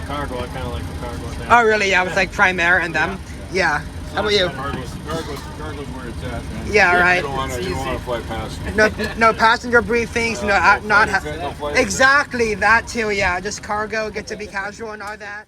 the cargo, I kind of like the cargo. Oh, really? Yeah, it's like Primair and them. Yeah. How about you? Cargo's where it's at, man. Yeah, right. You don't want to fly past. No passenger briefings. Not flight exactly that too. Yeah, just cargo. Get to be casual and all that.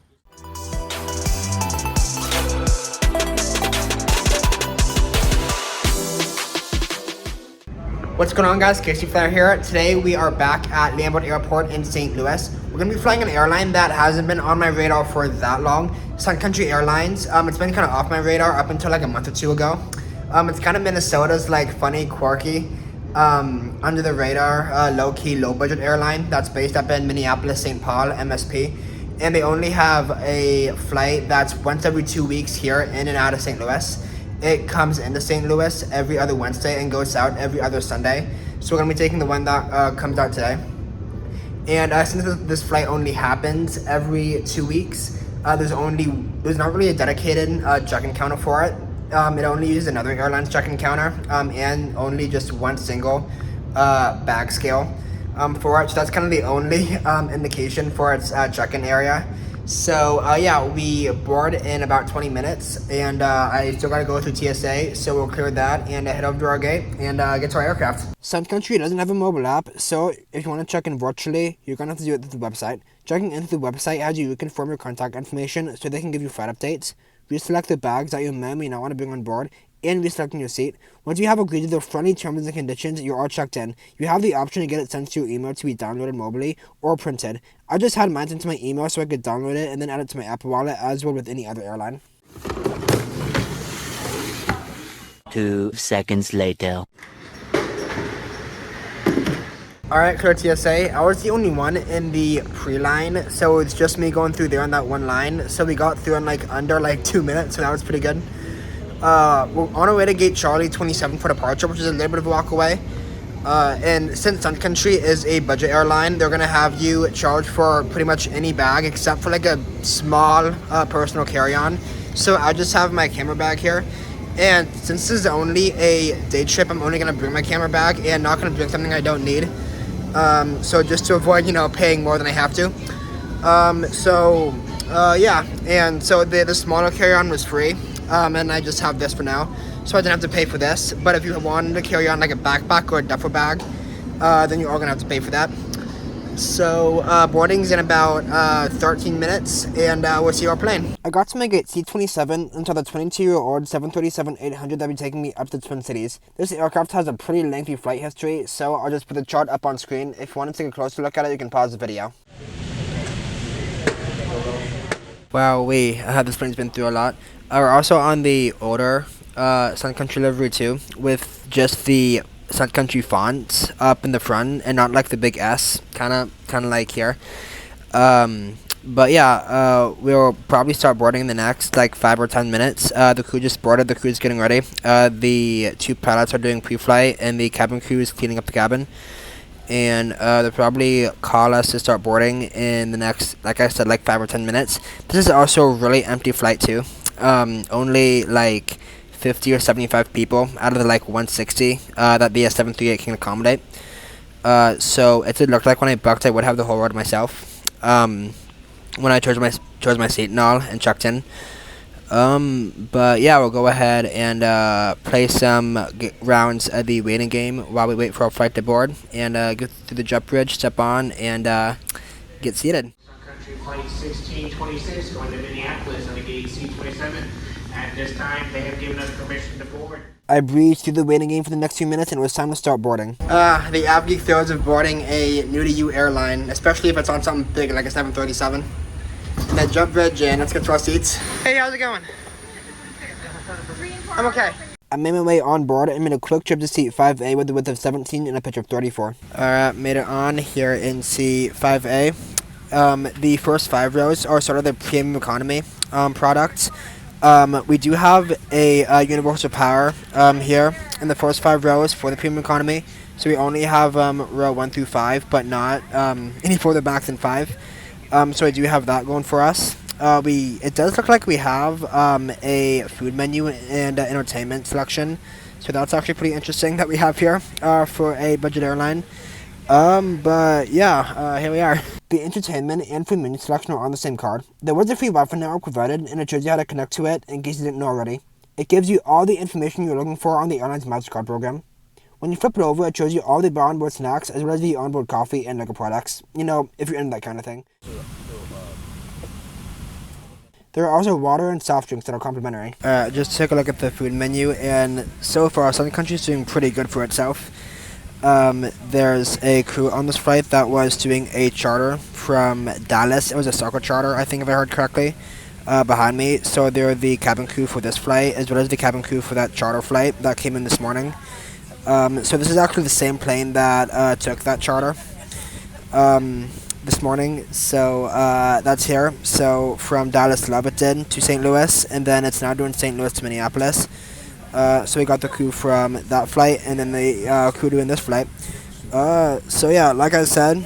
What's going on, guys? Casey Flair here. Today we are back at Onboard Airport in St. Louis. We're going to be flying an airline that hasn't been on my radar for that long. Sun Country Airlines. It's been kind of off my radar up until like a month or two ago. It's kind of Minnesota's like funny, quirky, under the radar, low-key, low-budget airline that's based up in Minneapolis, St. Paul, MSP. And they only have a flight that's once every 2 weeks here in and out of St. Louis. It comes into St. Louis every other Wednesday and goes out every other Sunday. So we're going to be taking the one that comes out today. And since this flight only happens every 2 weeks, there's not really a dedicated check-in counter for it. It only uses another airline's check-in counter and only just one single bag scale for it. So that's kind of the only indication for its check-in area. So yeah, we board in about 20 minutes, and I still gotta go through TSA, so we'll clear that and head over to our gate and get to our aircraft. Sun Country doesn't have a mobile app, so if you want to check in virtually, you're gonna have to do it through the website. Checking in through the website has you confirm your contact information so they can give you flight updates. Reselect the bags that you may or may not want to bring on board, and reselecting your seat. Once you have agreed to the friendly terms and conditions, you're all checked in. You have the option to get it sent to your email to be downloaded mobily or printed. I just had mine into my email so I could download it and then add it to my Apple Wallet, as well with any other airline. 2 seconds later. Alright, clear TSA. I was the only one in the pre-line, so it's just me going through there on that one line. So we got through in under 2 minutes, so that was pretty good. We're on our way to gate Charlie 27 for departure, which is a little bit of a walk away. And since Sun Country is a budget airline, they're going to have you charge for pretty much any bag except for like a small personal carry-on. So I just have my camera bag here. And since this is only a day trip, I'm only going to bring my camera bag and not going to bring something I don't need. So just to avoid, paying more than I have to. Yeah. And so the smaller carry-on was free. And I just have this for now, so I didn't have to pay for this. But if you wanted to carry on like a backpack or a duffel bag, then you are gonna have to pay for that. So boarding's in about 13 minutes, and we'll see our plane. I got to my gate C27 until the 22-year-old 737-800 that'll be taking me up to Twin Cities. This aircraft has a pretty lengthy flight history, so I'll just put the chart up on screen. If you want to take a closer look at it, you can pause the video. Wow, this plane's been through a lot. We're also on the older Sun Country livery too, with just the Sun Country font up in the front and not like the big S, kind of like here. But yeah, we'll probably start boarding in the next 5 or 10 minutes. The crew just boarded. The crew's getting ready. The two pilots are doing pre-flight, and the cabin crew is cleaning up the cabin. And they'll probably call us to start boarding in the next, like I said, 5 or 10 minutes. This is also a really empty flight too. Only 50 or 75 people out of the 160 that the 738 can accommodate. So it did look like when I booked I would have the whole row to myself. When I chose my seat and all and checked in. But yeah, we'll go ahead and play some rounds of the waiting game while we wait for our flight to board, and get through the jet bridge, step on, and get seated. Country flight 1626 going to Minneapolis on the gate C27. At this time, they have given us permission to board. I breezed through the waiting game for the next few minutes, and it was time to start boarding. The absolute thrills of boarding a new-to-you airline, especially if it's on something big like a 737. And then jump bridge in. Let's get to our seats. Hey, how's it going? I'm okay. I made my way on board and made a quick trip to seat 5A with a width of 17 and a pitch of 34. Alright, made it on here in seat 5A. The first 5 rows are sort of the premium economy products. We do have a universal power here in the first 5 rows for the premium economy. So we only have row 1 through 5, but not any further back than 5. So I do have that going for us. It does look like we have a food menu and entertainment selection. So that's actually pretty interesting that we have here for a budget airline. But yeah, here we are. The entertainment and free menu selection are on the same card. There was a free Wi-Fi network provided, and it shows you how to connect to it in case you didn't know already. It gives you all the information you're looking for on the Airlines MasterCard program. When you flip it over, it shows you all the onboard snacks as well as the onboard coffee and liquor products. You know, if you're into that kind of thing. There are also water and soft drinks that are complimentary. Just take a look at the food menu, and so far, Sun Country's doing pretty good for itself. There's a crew on this flight that was doing a charter from Dallas. It was a soccer charter, I think, if I heard correctly, behind me. So they're the cabin crew for this flight, as well as the cabin crew for that charter flight that came in this morning. So this is actually the same plane that took that charter this morning. So that's here. So from Dallas Love it did to St. Louis, and then it's now doing St. Louis to Minneapolis. So we got the crew from that flight, and then the crew doing this flight. So yeah, like I said,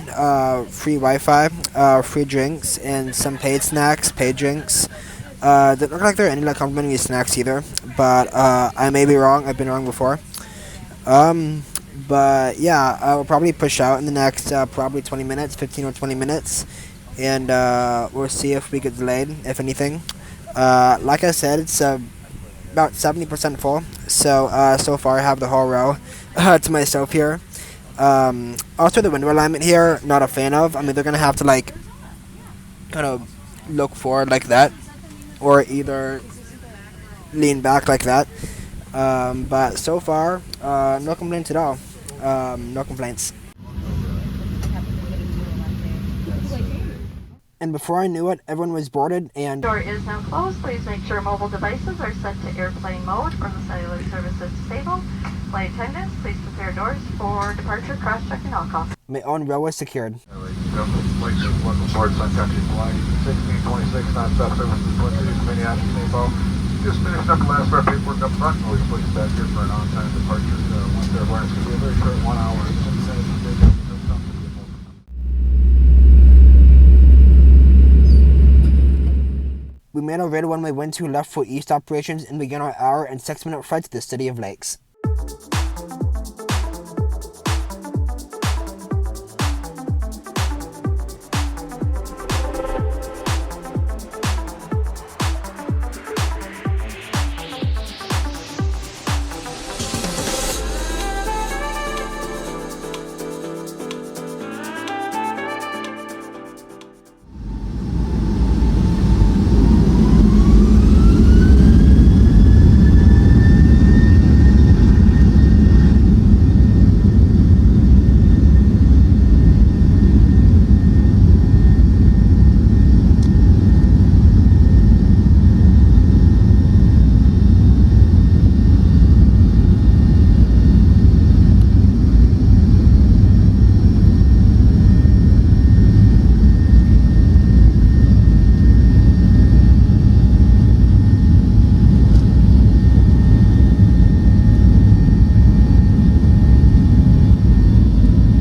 free Wi-Fi, free drinks, and some paid snacks, paid drinks. Don't look like there are any like complimentary snacks either, but I may be wrong. I've been wrong before. But yeah, I'll probably push out in the next probably 20 minutes, 15 or 20 minutes, and we'll see if we get delayed, if anything. Like I said, it's about 70% full, so far I have the whole row to myself here. Also the window alignment here, not a fan of. I mean, they're gonna have to like kind of look forward like that, or either lean back like that. But so far, no complaints at all. No complaints. And before I knew it, everyone was boarded and... Door is now closed. Please make sure mobile devices are set to airplane mode or the cellular service is disabled. Flight attendants, please prepare doors for departure, cross-check, and alcohol. My own row was secured. Welcome aboard Sun Country Flight 1626, non-stop service to Twin Cities, Minneapolis, St. Paul. Just finished up the last of our paperwork up front, and we'll place back here for an on-time departure. Once their awareness can be a very short 1 hour. We made our radar one-way wind to left for east operations and began our hour and 6-minute flight to the City of Lakes.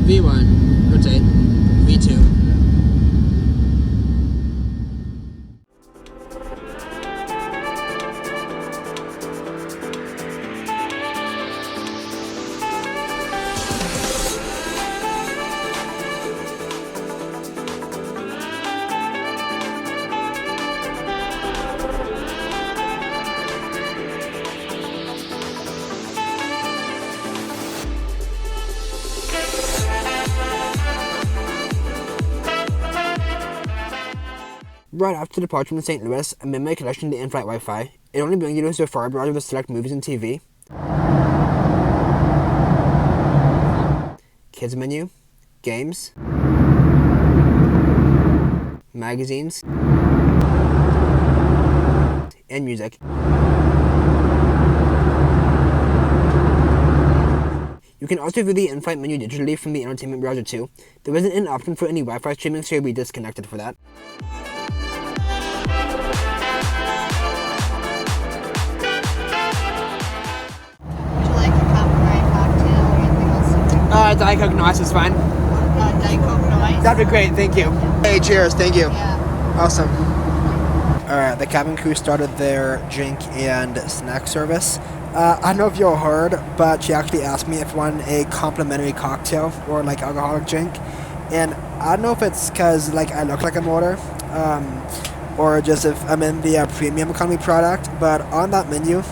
V1, rotate, V2. Right after departure from St. Louis, I made my connection to in-flight Wi-Fi. It only brings you to a Safari browser to select movies and TV. Kids menu, games, magazines, and music. You can also view the in-flight menu digitally from the entertainment browser too. There isn't an option for any Wi-Fi streaming, so you'll be disconnected for that. Diet Coke no ice is fine. Diet Coke no ice? That'd be great, thank you. Hey, cheers, thank you. Yeah. Awesome. Alright, the cabin crew started their drink and snack service. I don't know if you all heard, but she actually asked me if I wanted a complimentary cocktail or like alcoholic drink, and I don't know if it's because like I look like I'm older, or just if I'm in the premium economy product. But on that menu,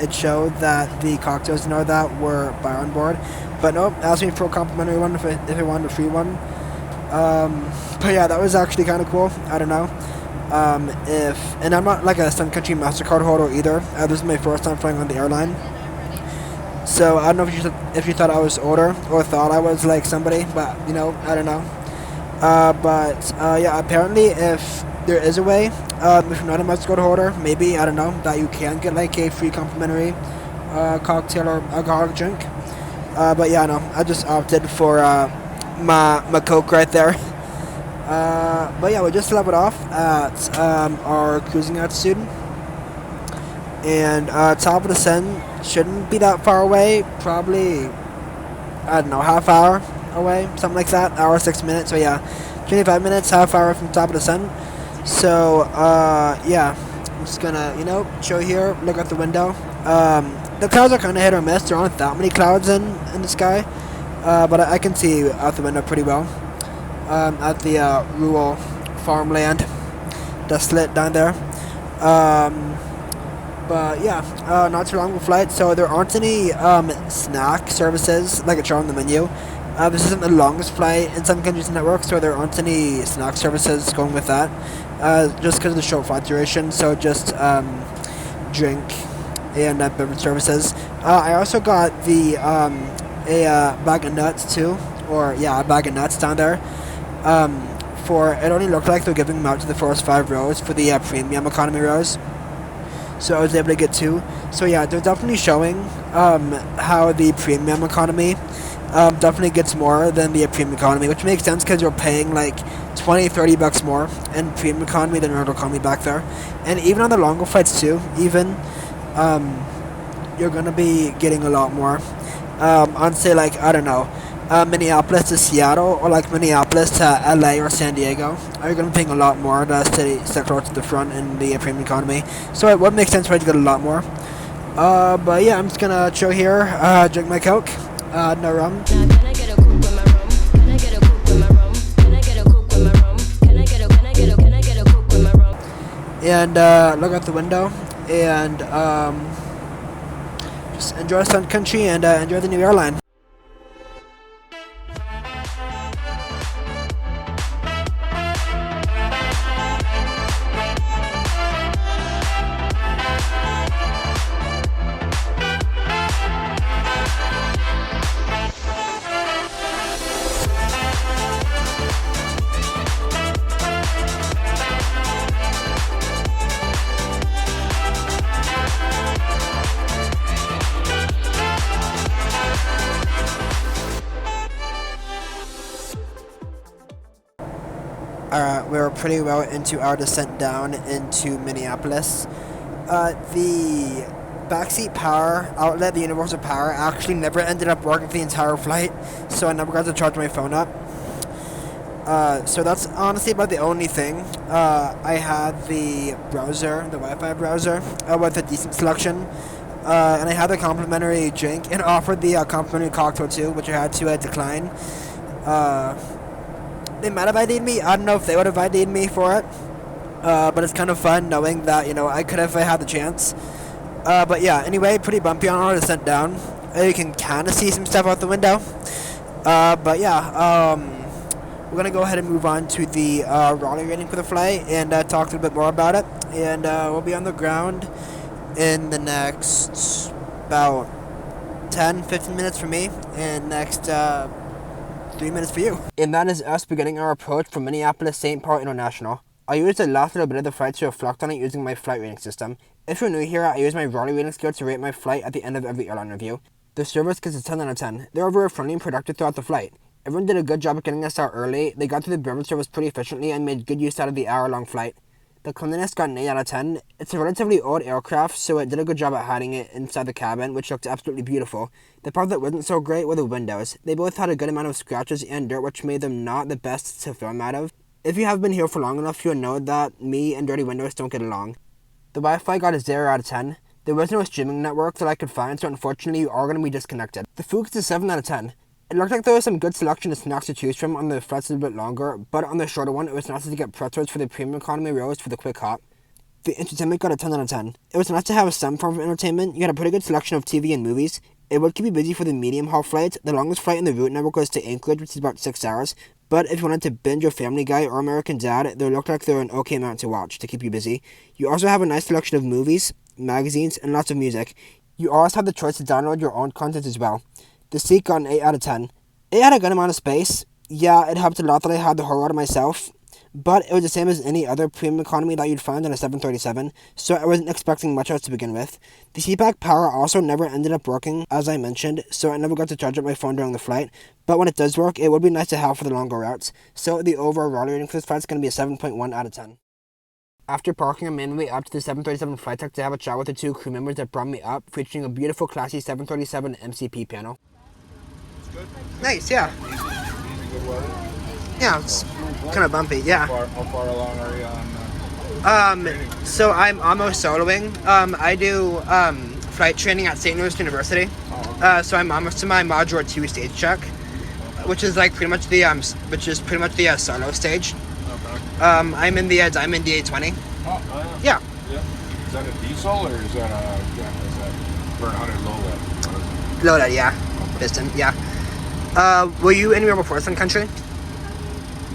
it showed that the cocktails and all that were by Onboard, but nope, asked me for a complimentary one if I wanted a free one. But yeah, that was actually kind of cool. I don't know. And I'm not like a Sun Country MasterCard holder either. This is my first time flying on the airline. So I don't know if you thought I was older or thought I was like somebody, but you know, I don't know. Yeah, apparently if there is a way, if you're not a MasterCard holder, maybe, I don't know, that you can get like a free complimentary cocktail or alcoholic drink. But yeah, no, I just opted for my Coke right there. But yeah, we just leveled off at our cruising altitude, and top of the sun shouldn't be that far away. Probably, I don't know, half hour away, something like that. Hour 6 minutes. So yeah, 25 minutes, half hour from top of the sun. So yeah, I'm just gonna chill here, look out the window. The clouds are kind of hit or miss. There aren't that many clouds in the sky, but I can see out the window pretty well. At the rural farmland desolate down there. But yeah, not too long of a flight, so there aren't any snack services like it's on the menu. This isn't the longest flight in Sun Country's network, so there aren't any snack services going with that, just because of the short flight duration. So just drink and beverage services. I also got the a bag of nuts too, or yeah, a bag of nuts down there. For it only looked like they're giving them out to the first 5 rows for the premium economy rows, so I was able to get 2. So yeah, they're definitely showing how the premium economy definitely gets more than the premium economy, which makes sense because you're paying like $20-30 more in premium economy than normal economy back there. And even on the longer flights too, even you're gonna be getting a lot more on, say, like, I don't know, Minneapolis to Seattle, or like Minneapolis to LA or San Diego. You're going to be paying a lot more to stay close to the front in the premium economy. So it would make sense for you to get a lot more. But yeah, I'm just going to chill here, drink my Coke, no rum. Can I get a Coke with my rum? Can I get a Coke with my rum? Can I get a Coke with my rum? Can I get a Coke with my rum? And look out the window and just enjoy Sun Country and enjoy the new airline. We're pretty well into our descent down into Minneapolis. The backseat power outlet, the universal power, actually never ended up working the entire flight, so I never got to charge my phone up. So that's honestly about the only thing. I had the browser, the Wi-Fi browser, with a decent selection, and I had the complimentary drink, and offered the complimentary cocktail too, which I had to decline. They might have ID'd me. I don't know if they would have ID'd me for it. But it's kind of fun knowing that, I could have if I had the chance. But yeah, anyway, pretty bumpy on our descent down. You can kind of see some stuff out the window. But yeah, we're going to go ahead and move on to the Raleigh rating for the flight and talk a little bit more about it. And we'll be on the ground in the next about 10-15 minutes for me, and next 3 minutes for you. And that is us beginning our approach from Minneapolis St. Paul International. I used the last little bit of the flight to reflect on it using my flight rating system. If you're new here, I use my Raleigh rating scale to rate my flight at the end of every airline review. The service gets a 10 out of 10. They were very friendly and productive throughout the flight. Everyone did a good job of getting us out early. They got through the beverage service pretty efficiently and made good use out of the hour-long flight. The cleanliness got an 8 out of 10. It's a relatively old aircraft, so it did a good job at hiding it inside the cabin, which looked absolutely beautiful. The part that wasn't so great were the windows. They both had a good amount of scratches and dirt, which made them not the best to film out of. If you have been here for long enough, you'll know that me and dirty windows don't get along. The Wi-Fi got a 0 out of 10. There was no streaming network that I could find, so unfortunately you are going to be disconnected. The food gets a 7 out of 10. It looked like there was some good selection of snacks to choose from on the flights a bit longer, but on the shorter one, it was nice to get pretzels for the premium economy rows for the quick hop. The entertainment got a 10 out of 10. It was nice to have some form of entertainment. You had a pretty good selection of TV and movies. It would keep you busy for the medium haul flight. The longest flight in the route network was to Anchorage, which is about 6 hours. But if you wanted to binge your Family Guy or American Dad, they looked like they were an okay amount to watch to keep you busy. You also have a nice selection of movies, magazines, and lots of music. You always have the choice to download your own content as well. The seat got an 8 out of 10. It had a good amount of space. Yeah, it helped a lot that I had the whole ride myself. But it was the same as any other premium economy that you'd find on a 737, so I wasn't expecting much else to begin with. The seatback power also never ended up working, as I mentioned, so I never got to charge up my phone during the flight. But when it does work, it would be nice to have for the longer routes. So the overall rating for this flight is going to be a 7.1 out of 10. After parking, I made my way up to the 737 flight deck to have a chat with the 2 crew members that brought me up, featuring a beautiful classy 737 MCP panel. It's good. Nice, yeah. Easy good weather. Yeah, it's kind of bumpy, yeah. How far along are you on training? So I'm almost soloing. I do flight training at St. Louis University. So I'm almost to my Module 2 stage check, which is like pretty much the solo stage. Okay. I'm in the Diamond DA20. Oh, Yeah. Yeah. Is that a diesel or is that burn 100 low lead? Loaded, yeah. Piston, yeah. Were you anywhere before Sun Country?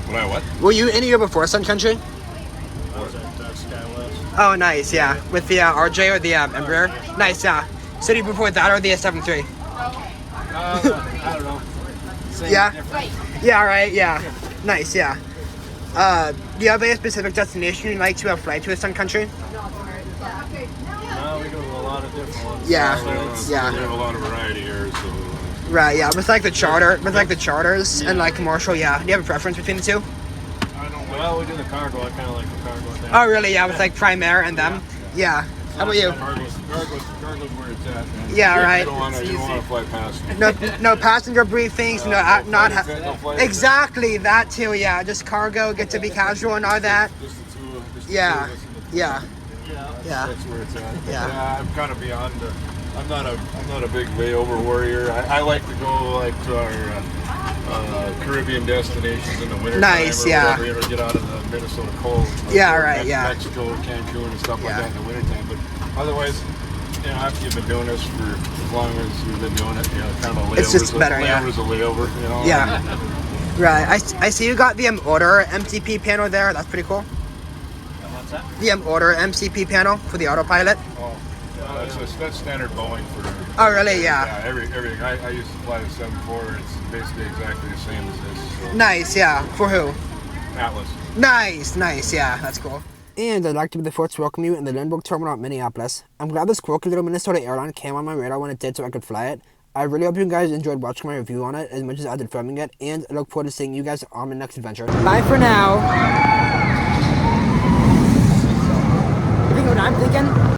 What? Were you anywhere before Sun Country? I was at Skywest. Oh, nice, yeah. With the RJ or the Embraer? Nice, yeah. So you before that or the S73? I don't know. Same, Yeah? different. Yeah, right, yeah. Nice, yeah. Do you have a specific destination you'd like to fly to a Sun Country? No, we go to a lot of different ones. Yeah, So, yeah. We have a lot of variety here, so. Right, yeah. With like the charters and like commercial, yeah. Do you have a preference between the two? I don't. Well, we do the cargo. I kind of like the cargo thing. Oh, really? Yeah, with like Prime Air and them. Yeah. How about you? Cargo's where it's at, man. Yeah, right. You don't want to fly past. No passenger briefings. No flight exactly that too. Yeah, just cargo. Get to be casual and all that. Just the two of us. Yeah. Yeah. Yeah. That's where it's at. Yeah. I'm kind of beyond the. I'm not a big layover warrior. I like to go like to our Caribbean destinations in the winter. Nice, time or yeah. whatever, you know, get out of the Minnesota cold. Yeah, right, yeah. Mexico, Cancun, and stuff like Yeah. that in the wintertime. But otherwise, you know, after you've been doing this for as long as you've been doing it, you know, kind of a layover. It's just better, yeah. Layover's a layover, you know. Yeah. Right. I see you got the Order MCP panel there. That's pretty cool. What's that? The Order MCP panel for the autopilot. Oh, that's standard Boeing for. Oh, really? Yeah. Yeah, everything. I used to fly the 747. It's basically exactly the same as this. So. Nice. Yeah. For who? Atlas. Nice, yeah, that's cool. And I'd like to be the first to welcome you in the Lindbergh Terminal at Minneapolis. I'm glad this quirky little Minnesota airline came on my radar when it did so I could fly it. I really hope you guys enjoyed watching my review on it as much as I did filming it, and I look forward to seeing you guys on my next adventure. Bye for now. You think what I'm thinking?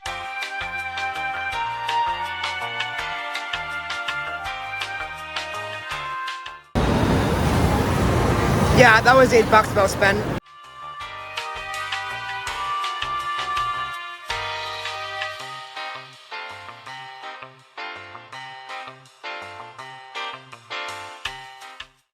Yeah, that was $8 well spent.